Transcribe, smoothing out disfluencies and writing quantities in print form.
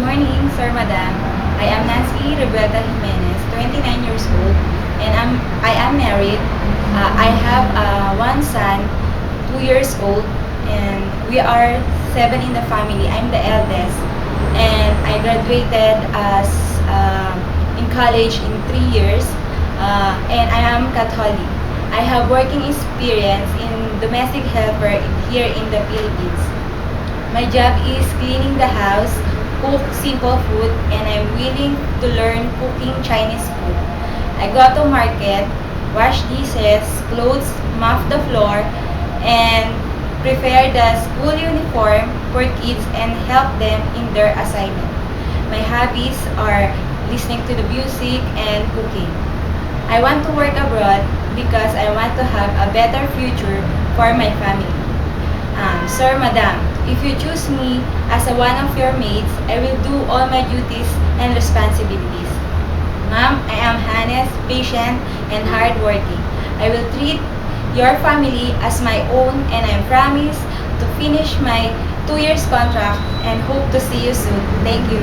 morning, Sir Madam. I am Nancy Rebecca Jimenez, 29 years old, and I am married. I have one son, 2 years old, and we are seven in the family. I'm the eldest, and I graduated as in college in 3 years, and I am Catholic. I have working experience in domestic helper here in the Philippines. My job is cleaning the house, cook simple food, and I'm willing to learn cooking Chinese food. I go to market, wash dishes, clothes, mop the floor, and prepare the school uniform for kids and help them in their assignment. My hobbies are listening to the music and cooking. I want to work abroad because I want to have a better future for my family. Sir, Madam, if you choose me as one of your maids, I will do all my duties and responsibilities. Ma'am, I am honest, patient, and hardworking. I will treat your family as my own, and I promise to finish my 2 years contract and hope to see you soon. Thank you.